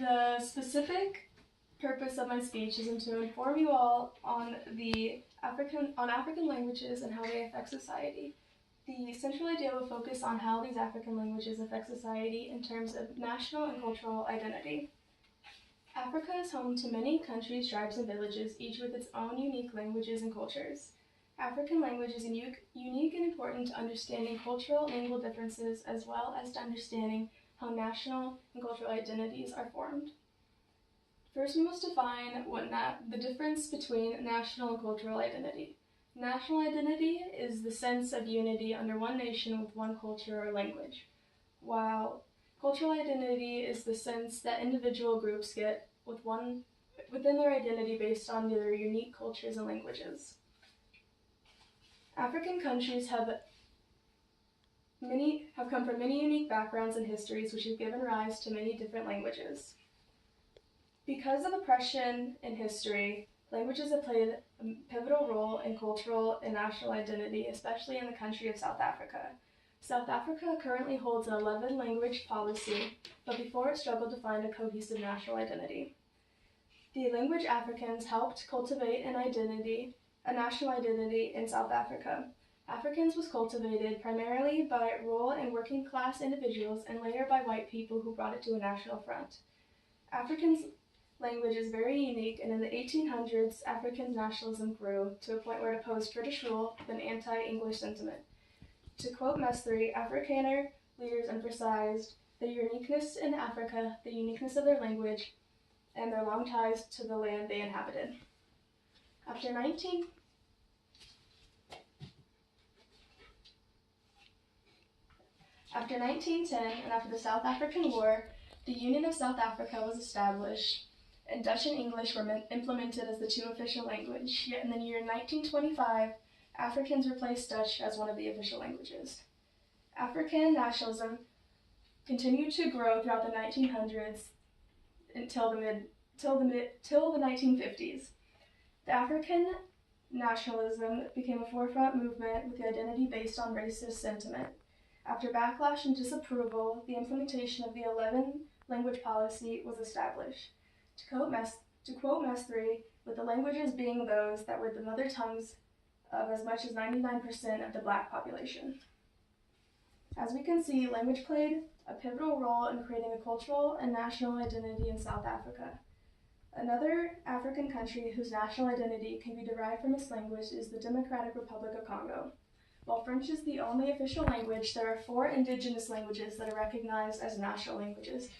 The specific purpose of my speech is to inform you all on African languages and how they affect society. The central idea will focus on how these African languages affect society in terms of national and cultural identity. Africa is home to many countries, tribes, and villages, each with its own unique languages and cultures. African language is unique and important to understanding cultural and lingual differences, as well as to understanding how national and cultural identities are formed. First, we must define the difference between national and cultural identity. National identity is the sense of unity under one nation with one culture or language, while cultural identity is the sense that individual groups get within their identity based on their unique cultures and languages. African countries have come from many unique backgrounds and histories, which have given rise to many different languages. Because of oppression in history, languages have played a pivotal role in cultural and national identity, especially in the country of South Africa. South Africa currently holds an 11-language policy, but before it struggled to find a cohesive national identity. The language Africans helped cultivate a national identity in South Africa. Afrikaans was cultivated primarily by rural and working class individuals and later by white people who brought it to a national front. Afrikaans language is very unique, and in the 1800s, African nationalism grew to a point where it opposed British rule with an anti-English sentiment. To quote Mestre, Afrikaner leaders emphasized the uniqueness in Africa, the uniqueness of their language, and their long ties to the land they inhabited. After 1910 and after the South African War, the Union of South Africa was established, and Dutch and English were implemented as the two official languages. Yet in the year 1925, Afrikaans replaced Dutch as one of the official languages. African nationalism continued to grow throughout the 1900s until the 1950s. The African nationalism became a forefront movement with the identity based on racist sentiment. After backlash and disapproval, the implementation of the 11-language policy was established. To quote Mestre, with the languages being those that were the mother tongues of as much as 99% of the Black population. As we can see, language played a pivotal role in creating a cultural and national identity in South Africa. Another African country whose national identity can be derived from its language is the Democratic Republic of Congo. While French is the only official language, there are 4 indigenous languages that are recognized as national languages,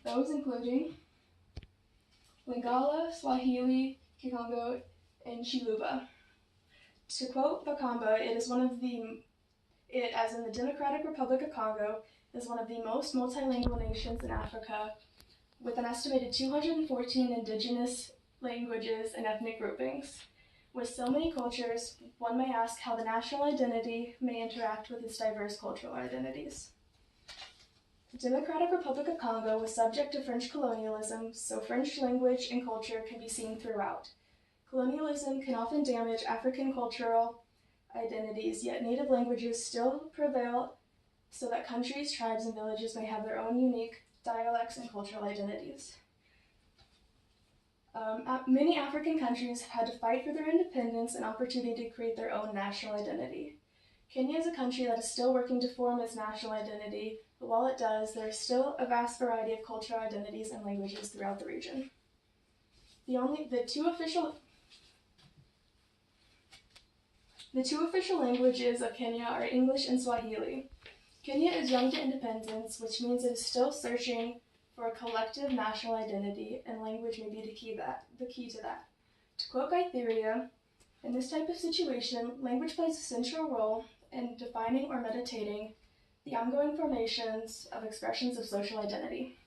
those including Lingala, Swahili, Kikongo, and Chiluba. To quote Bakamba, as in the Democratic Republic of Congo, is one of the most multilingual nations in Africa, with an estimated 214 indigenous languages and ethnic groupings. With so many cultures, one may ask how the national identity may interact with its diverse cultural identities. The Democratic Republic of Congo was subject to French colonialism, so French language and culture can be seen throughout. Colonialism can often damage African cultural identities, yet native languages still prevail so that countries, tribes, and villages may have their own unique dialects and cultural identities. Many African countries have had to fight for their independence and opportunity to create their own national identity. Kenya is a country that is still working to form its national identity, but while it does, there is still a vast variety of cultural identities and languages throughout the region. The two official languages of Kenya are English and Swahili. Kenya is young to independence, which means it is still searching for a collective national identity, and language may be the key to that. To quote Gaitheria, in this type of situation, language plays a central role in defining or meditating the ongoing formations of expressions of social identity.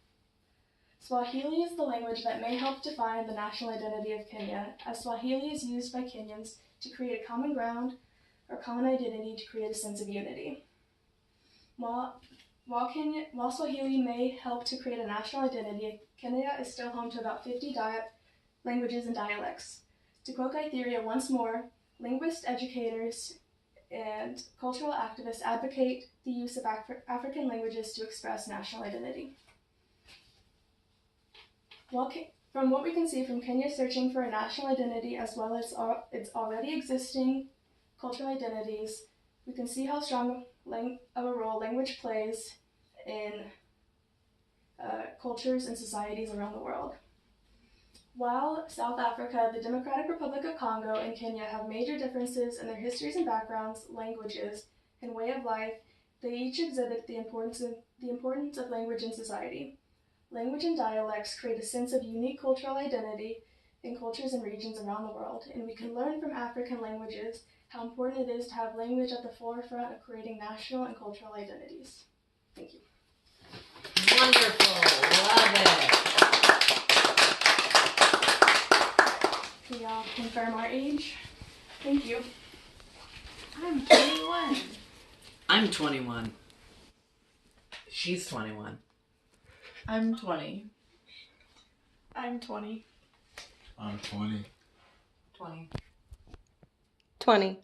Swahili is the language that may help define the national identity of Kenya, as Swahili is used by Kenyans to create a common ground or common identity to create a sense of unity. While Swahili may help to create a national identity, Kenya is still home to about 50 languages and dialects. To quote Gaitheria once more, linguists, educators, and cultural activists advocate the use of African languages to express national identity. From what we can see from Kenya searching for a national identity as well as its already existing cultural identities, we can see how strong of a role language plays in cultures and societies around the world. While South Africa, the Democratic Republic of Congo, and Kenya have major differences in their histories and backgrounds, languages, and way of life, they each exhibit the importance of language in society. Language and dialects create a sense of unique cultural identity in cultures and regions around the world, and we can learn from African languages how important it is to have language at the forefront of creating national and cultural identities. Thank you. Wonderful. Love it. Can y'all confirm our age? Thank you. I'm 21. I'm 21. She's 21. I'm 20. I'm 20. I'm 20. 20. 20.